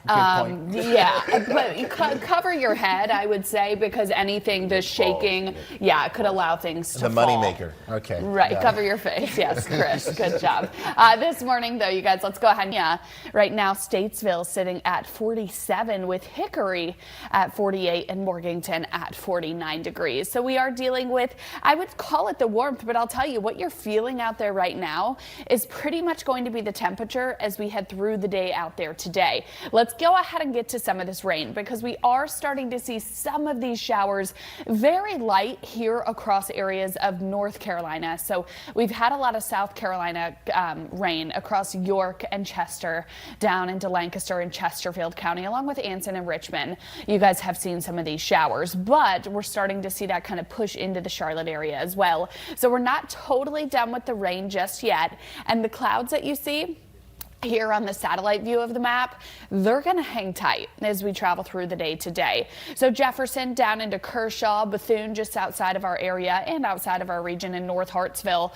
But but you cover your head, I would say, because anything just shaking, could allow things to fall. The moneymaker. Okay. Right. Cover your face. Yes, Chris. Good job. This morning, though, you guys, let's go ahead. Right now, Statesville sitting at 47 with Hickory at 48 and Morganton at 49 degrees. So we are dealing with, I would call it the warmth, but I'll tell you what you're feeling out there right now is pretty much going to be the temperature as we head through the day out there today. Let's go ahead and get to some of this rain because we are starting to see some of these showers very light here across areas of North Carolina. So we've had a lot of South Carolina rain across York and Chester, down into Lancaster and Chesterfield County, along with Anson and Richmond. You guys have seen some of these showers, but we're starting to see that kind of push into the Charlotte area as well. So we're not totally done with the rain just yet. And the clouds that you see here on the satellite view of the map, they're going to hang tight as we travel through the day today. So Jefferson down into Kershaw, Bethune just outside of our area and outside of our region in North Hartsville,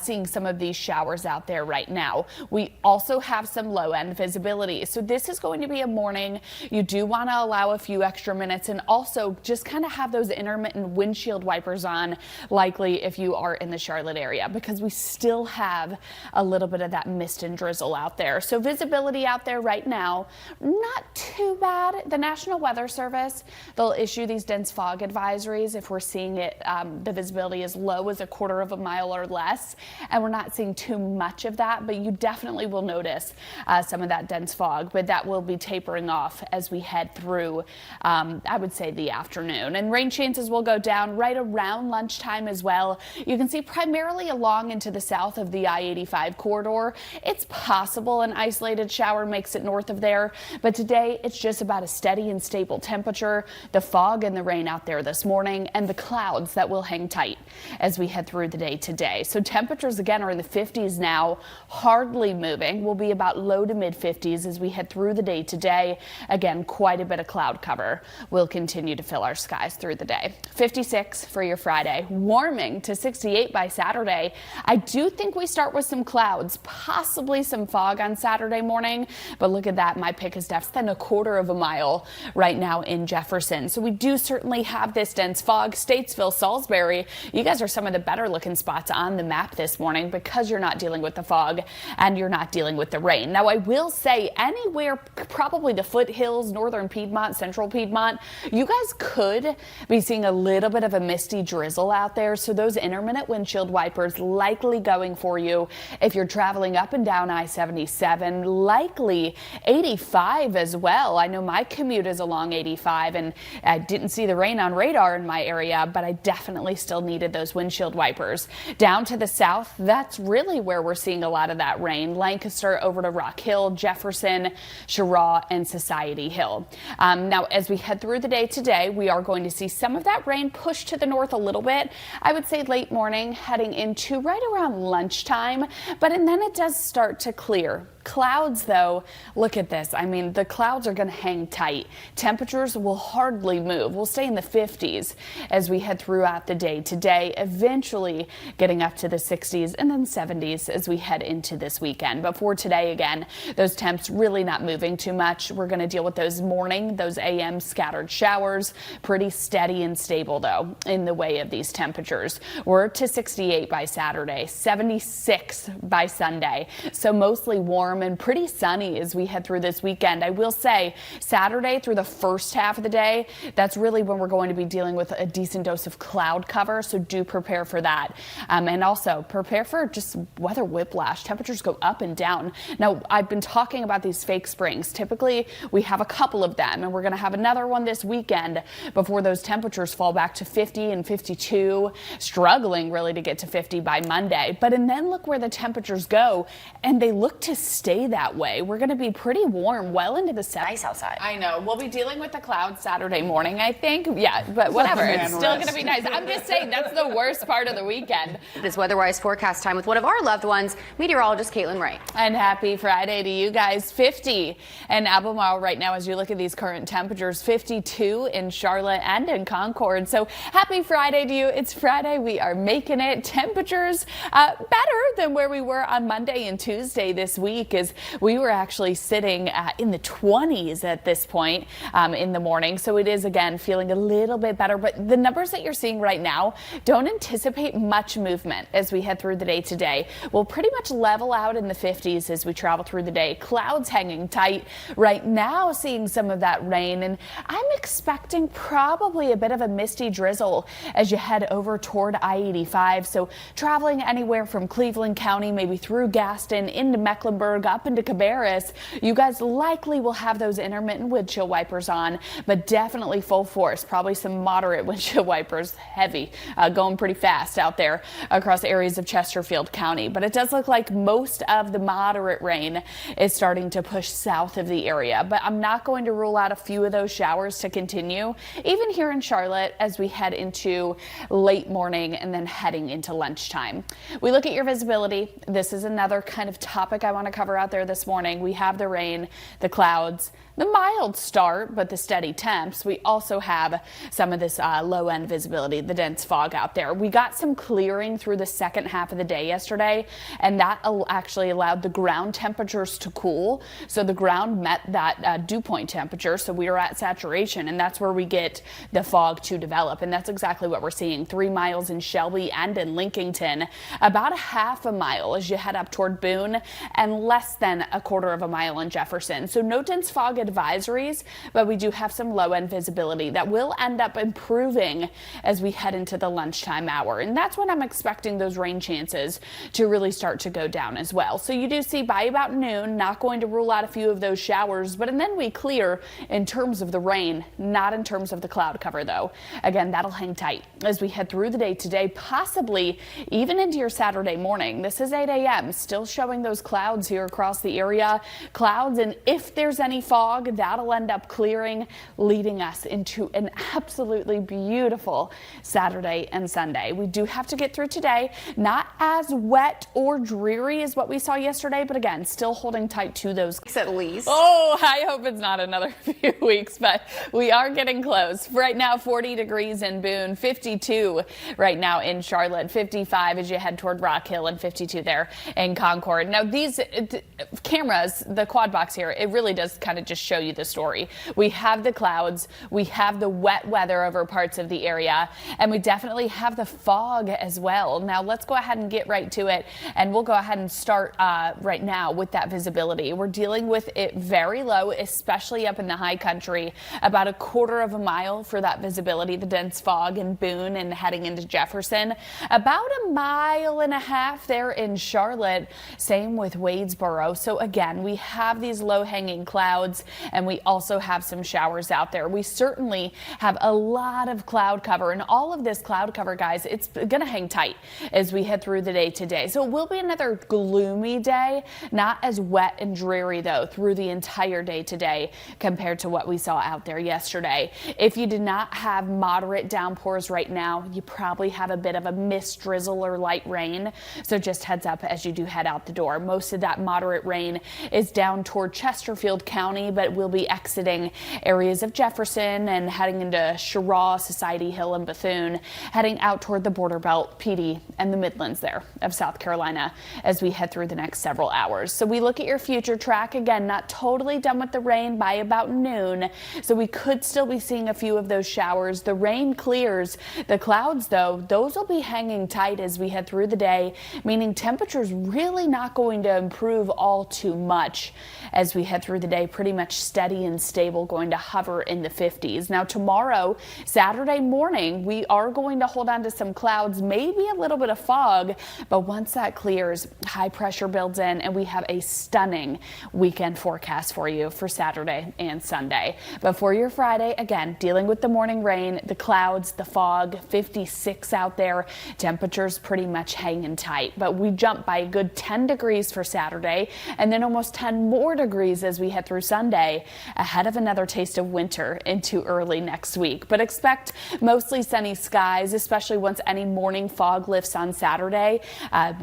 seeing some of these showers out there right now. We also have some low end visibility. So this is going to be a morning you do want to allow a few extra minutes and also just kind of have those intermittent windshield wipers on, likely if you are in the Charlotte area, because we still have a little bit of that mist and drizzle out there. So visibility out there right now, not too bad. The National Weather Service, they'll issue these dense fog advisories if we're seeing it, the visibility as low as a quarter of a mile or less, and we're not seeing too much of that, but you definitely will notice some of that dense fog, but that will be tapering off as we head through, I would say, the afternoon. And rain chances will go down right around lunchtime as well. You can see primarily along into the south of the I-85 corridor. It's possible an isolated shower makes it north of there, but today it's just about a steady and stable temperature. The fog and the rain out there this morning and the clouds that will hang tight as we head through the day today. So temperatures again are in the 50s now, hardly moving. We'll be about low to mid 50s as we head through the day today. Again, quite a bit of cloud cover will continue to fill our skies through the day. 56 for your Friday, warming to 68 by Saturday. I do think we start with some clouds, possibly some fog on Saturday morning, but look at that. My pick is less than a quarter of a mile right now in Jefferson. So we do certainly have this dense fog. Statesville, Salisbury, you guys are some of the better looking spots on the map this morning because you're not dealing with the fog and you're not dealing with the rain. Now, I will say anywhere, probably the foothills, northern Piedmont, central Piedmont, you guys could be seeing a little bit of a misty drizzle out there. So those intermittent windshield wipers likely going for you if you're traveling up and down I-77, likely 85 as well. I know my commute is along 85 and I didn't see the rain on radar in my area, but I definitely still needed those windshield wipers. Down to the south, that's really where we're seeing a lot of that rain. Lancaster over to Rock Hill, Jefferson, Cheraw, and Society Hill. Now, as we head through the day today, we are going to see some of that rain push to the north a little bit. I would say late morning, heading into right around lunchtime, and then it does start to clear. Clouds, though, look at this. I mean, the clouds are going to hang tight. Temperatures will hardly move. We'll stay in the 50s as we head throughout the day today, eventually getting up to the 60s and then 70s as we head into this weekend. But for today, again, those temps really not moving too much. We're going to deal with those those AM scattered showers. Pretty steady and stable, though, in the way of these temperatures. We're to 68 by Saturday, 76 by Sunday. So mostly warm and pretty sunny as we head through this weekend. I will say Saturday through the first half of the day, that's really when we're going to be dealing with a decent dose of cloud cover. So do prepare for that. And also prepare for just weather whiplash. Temperatures go up and down. Now, I've been talking about these fake springs. Typically, we have a couple of them, and we're going to have another one this weekend before those temperatures fall back to 50 and 52, struggling really to get to 50 by Monday. And then look where the temperatures go, and they look to stay that way. We're going to be pretty warm well into the 70s. Nice outside. I know. We'll be dealing with the clouds Saturday morning, I think. Yeah, but whatever. It's still going to be nice. I'm just saying that's the worst part of the weekend. This weather-wise forecast time with one of our loved ones, meteorologist Kaitlin W. And happy Friday to you guys. 50 in Albemarle right now as you look at these current temperatures. 52 in Charlotte and in Concord. So happy Friday to you. It's Friday. We are making it. Temperatures better than where we were on Monday and Tuesday this week. is we were actually sitting in the 20s at this point in the morning. So it is, again, feeling a little bit better. But the numbers that you're seeing right now, don't anticipate much movement as we head through the day today. We'll pretty much level out in the 50s as we travel through the day. Clouds hanging tight right now, seeing some of that rain. And I'm expecting probably a bit of a misty drizzle as you head over toward I-85. So traveling anywhere from Cleveland County, maybe through Gaston, into Mecklenburg, up into Cabarrus, you guys likely will have those intermittent windshield wipers on, but definitely full force. Probably some moderate windshield wipers, heavy, going pretty fast out there across areas of Chesterfield County. But it does look like most of the moderate rain is starting to push south of the area. But I'm not going to rule out a few of those showers to continue, even here in Charlotte, as we head into late morning and then heading into lunchtime. We look at your visibility. This is another kind of topic I want to cover out there this morning. We have the rain, the clouds, the mild start, but the steady temps. We also have some of this low end visibility, the dense fog out there. We got some clearing through the second half of the day yesterday, and that actually allowed the ground temperatures to cool. So the ground met that dew point temperature. So we are at saturation, and that's where we get the fog to develop. And that's exactly what we're seeing. 3 miles in Shelby and in Lincolnton, about a half a mile as you head up toward Boone, and less than a quarter of a mile in Jefferson. So no dense fog advisories, but we do have some low end visibility that will end up improving as we head into the lunchtime hour. And that's when I'm expecting those rain chances to really start to go down as well. So you do see by about noon, not going to rule out a few of those showers, but and then we clear in terms of the rain, not in terms of the cloud cover though. Again, that'll hang tight as we head through the day today, possibly even into your Saturday morning. This is 8 a.m. still showing those clouds here across the area. Clouds, and if there's any fog, that'll end up clearing, leading us into an absolutely beautiful Saturday and Sunday. We do have to get through today. Not as wet or dreary as what we saw yesterday, but again, still holding tight to those. At least. Oh, I hope it's not another few weeks, but we are getting close. Right now, 40 degrees in Boone, 52 right now in Charlotte, 55 as you head toward Rock Hill, and 52 there in Concord. Now, these cameras, the quad box here, it really does kind of just show you the story. We have the clouds, we have the wet weather over parts of the area, and we definitely have the fog as well. Now, let's go ahead and get right to it, and we'll go ahead and start right now with that visibility. We're dealing with it very low, especially up in the high country, about a quarter of a mile for that visibility, the dense fog in Boone and heading into Jefferson, about a mile and a half there in Charlotte, same with Wadesboro. So again, we have these low-hanging clouds, and we also have some showers out there. We certainly have a lot of cloud cover, and all of this cloud cover, guys, it's gonna hang tight as we head through the day today. So it will be another gloomy day, not as wet and dreary though through the entire day today compared to what we saw out there yesterday. If you did not have moderate downpours right now, you probably have a bit of a mist drizzle or light rain. So just heads up as you do head out the door. Most of that moderate rain is down toward Chesterfield County, but we'll be exiting areas of Jefferson and heading into Cheraw, Society Hill, and Bethune, heading out toward the border belt, PD, and the Midlands there of South Carolina as we head through the next several hours. So we look at your future track, again, not totally done with the rain by about noon, so we could still be seeing a few of those showers. The rain clears. The clouds, though, those will be hanging tight as we head through the day, meaning temperatures really not going to improve all too much as we head through the day. Pretty much steady and stable, going to hover in the 50s. Now tomorrow, Saturday morning, we are going to hold on to some clouds, maybe a little bit of fog, but once that clears, high pressure builds in, and we have a stunning weekend forecast for you for Saturday and Sunday. But for your Friday, again, dealing with the morning rain, the clouds, the fog, 56 out there, temperatures pretty much hanging tight, but we jump by a good 10 degrees for Saturday, and then almost 10 more degrees as we head through Sunday. Sunday ahead of another taste of winter into early next week. But expect mostly sunny skies, especially once any morning fog lifts on Saturday.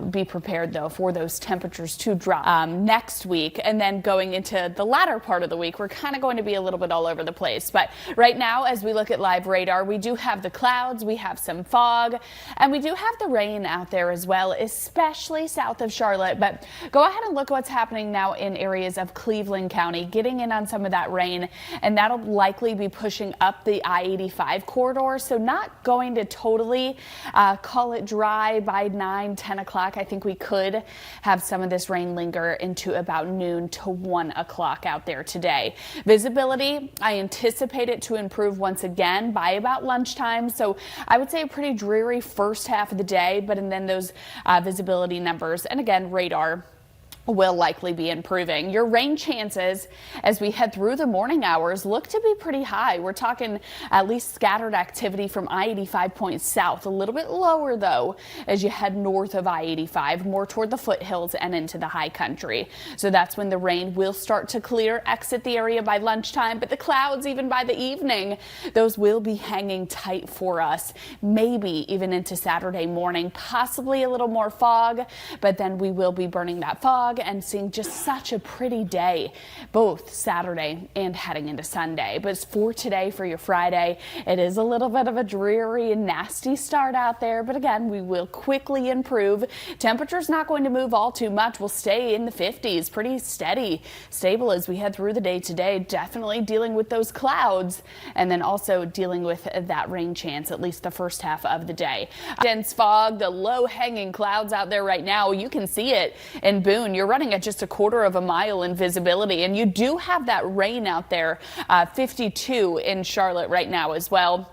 Be prepared, though, for those temperatures to drop next week. And then going into the latter part of the week, we're kind of going to be a little bit all over the place. But right now, as we look at live radar, we do have the clouds, we have some fog, and we do have the rain out there as well, especially south of Charlotte. But go ahead and look at what's happening now in areas of Cleveland County, getting in on some of that rain, and that'll likely be pushing up the I-85 corridor. So not going to totally call it dry by 9-10 o'clock. I think we could have some of this rain linger into about noon to 1 o'clock out there today. Visibility, I anticipate it to improve once again by about lunchtime. So I would say a pretty dreary first half of the day, but and then those visibility numbers and again radar will likely be improving. Your rain chances as we head through the morning hours look to be pretty high. We're talking at least scattered activity from I-85 points south, a little bit lower though as you head north of I-85, more toward the foothills and into the high country. So that's when the rain will start to clear, exit the area by lunchtime, but the clouds even by the evening, those will be hanging tight for us, maybe even into Saturday morning, possibly a little more fog, but then we will be burning that fog and seeing just such a pretty day both Saturday and heading into Sunday. But for today, for your Friday, it is a little bit of a dreary and nasty start out there, but again, we will quickly improve. Temperature's not going to move all too much. We'll stay in the 50s, pretty steady, stable as we head through the day today, definitely dealing with those clouds and then also dealing with that rain chance at least the first half of the day. Dense fog, the low hanging clouds out there right now, you can see it in Boone. You're running at just a quarter of a mile in visibility, and you do have that rain out there. 52 in Charlotte right now as well.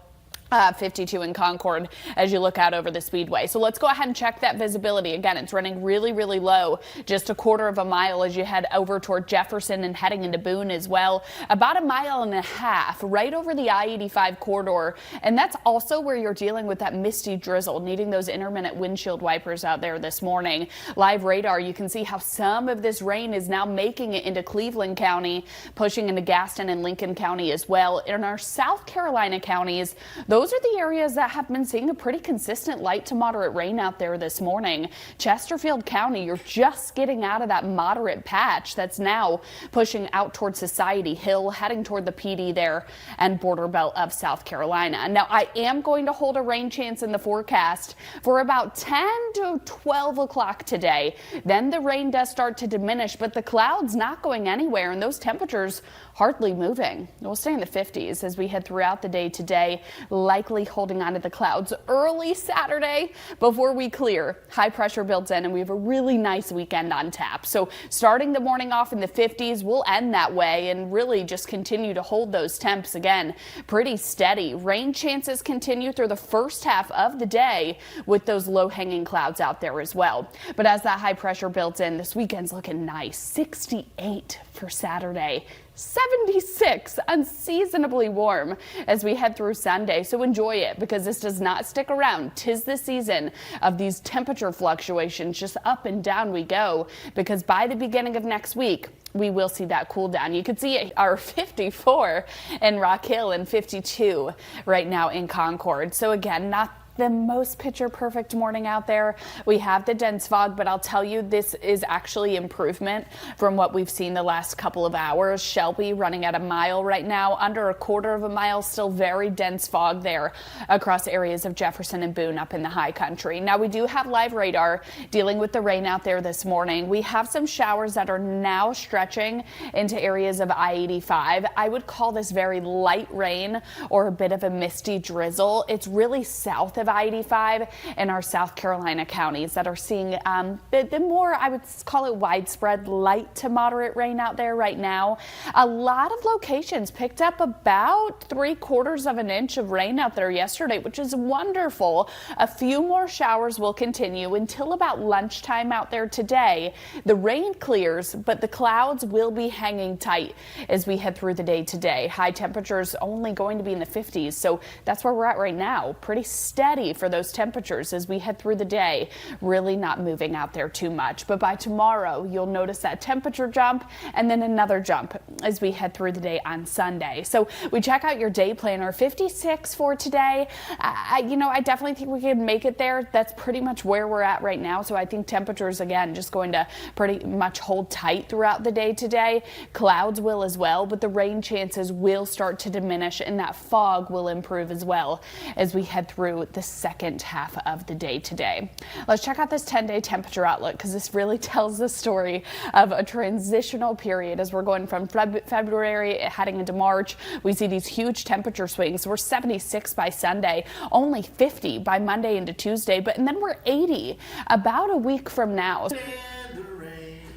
52 in Concord as you look out over the speedway. So let's go ahead and check that visibility. Again, it's running really, really low, just a quarter of a mile as you head over toward Jefferson and heading into Boone as well. About a mile and a half right over the I-85 corridor. And that's also where you're dealing with that misty drizzle, needing those intermittent windshield wipers out there this morning. Live radar, you can see how some of this rain is now making it into Cleveland County, pushing into Gaston and Lincoln County as well. In our South Carolina counties, those are the areas that have been seeing a pretty consistent light to moderate rain out there this morning. Chesterfield County, you're just getting out of that moderate patch that's now pushing out toward Society Hill, heading toward the PD there and border belt of South Carolina. Now, I am going to hold a rain chance in the forecast for about 10 to 12 o'clock today. Then the rain does start to diminish, but the clouds not going anywhere and those temperatures hardly moving. We'll stay in the 50s as we head throughout the day today, likely holding on to the clouds early Saturday before we clear. High pressure built in and we have a really nice weekend on tap. So starting the morning off in the 50s, we'll end that way and really just continue to hold those temps again pretty steady. Rain chances continue through the first half of the day with those low hanging clouds out there as well. But as that high pressure built in, this weekend's looking nice. 68 for Saturday. 76, unseasonably warm as we head through Sunday. So enjoy it because this does not stick around. 'Tis the season of these temperature fluctuations. Just up and down we go because by the beginning of next week, we will see that cool down. You can see our 54 in Rock Hill and 52 right now in Concord. So again, not the most picture perfect morning out there. We have the dense fog, but I'll tell you this is actually improvement from what we've seen the last couple of hours. Shelby running at a mile right now, under a quarter of a mile, still very dense fog there across areas of Jefferson and Boone up in the high country. Now we do have live radar dealing with the rain out there this morning. We have some showers that are now stretching into areas of I-85. I would call this very light rain or a bit of a misty drizzle. It's really south of I-85 in our South Carolina counties that are seeing the more, I would call it widespread light to moderate rain out there right now. A lot of locations picked up about 3/4 of an inch of rain out there yesterday, which is wonderful. A few more showers will continue until about lunchtime out there today. The rain clears, but the clouds will be hanging tight as we head through the day today. High temperatures only going to be in the 50s, so that's where we're at right now. Pretty steady ready for those temperatures as we head through the day. Really not moving out there too much, but by tomorrow you'll notice that temperature jump and then another jump as we head through the day on Sunday. So we check out your day planner. 56 for today. I definitely think we can make it there. That's pretty much where we're at right now. So I think temperatures, again, just going to pretty much hold tight throughout the day today. Clouds will as well, but the rain chances will start to diminish and that fog will improve as well as we head through the second half of the day today. Let's check out this 10-day temperature outlook because this really tells the story of a transitional period as we're going from February heading into March. We see these huge temperature swings. We're 76 by Sunday, only 50 by Monday into Tuesday, and then we're 80 about a week from now.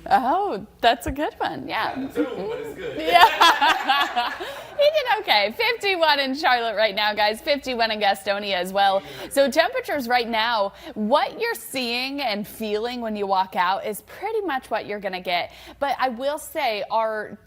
Oh, that's a good one. Yeah. But it's good. Yeah. He did okay. 51 in Charlotte right now, guys. 51 in Gastonia as well. So temperatures right now, what you're seeing and feeling when you walk out is pretty much what you're going to get. But I will say our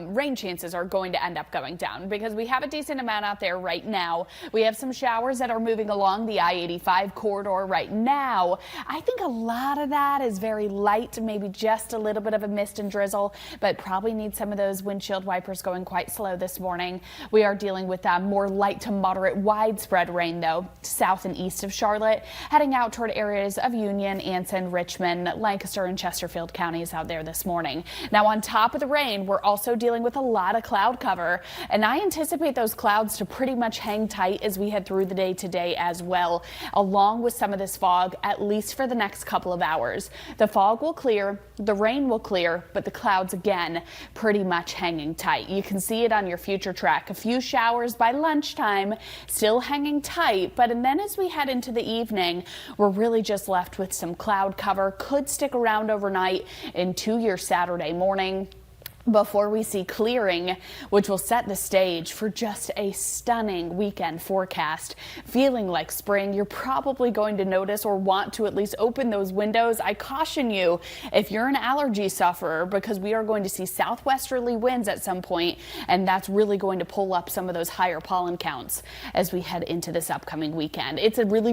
rain chances are going to end up going down because we have a decent amount out there right now. We have some showers that are moving along the I-85 corridor right now. I think a lot of that is very light, maybe just a little bit of a mist and drizzle, but probably need some of those windshield wipers going quite slow this morning. We are dealing with more light to moderate widespread rain, though, south and east of Charlotte, heading out toward areas of Union, Anson, Richmond, Lancaster, and Chesterfield counties out there this morning. Now, on top of the rain, we're also dealing with a lot of cloud cover, and I anticipate those clouds to pretty much hang tight as we head through the day today as well, along with some of this fog, at least for the next couple of hours. The fog will clear, the rain will clear, but the clouds, again, pretty much hanging tight. You can see it on your future track. A few showers by lunchtime, still hanging tight, but and then as we head into the evening, we're really just left with some cloud cover. Could stick around overnight into your Saturday morning before we see clearing, which will set the stage for just a stunning weekend forecast. Feeling like spring, you're probably going to notice or want to at least open those windows. I caution you if you're an allergy sufferer because we are going to see southwesterly winds at some point, and that's really going to pull up some of those higher pollen counts as we head into this upcoming weekend. It's a really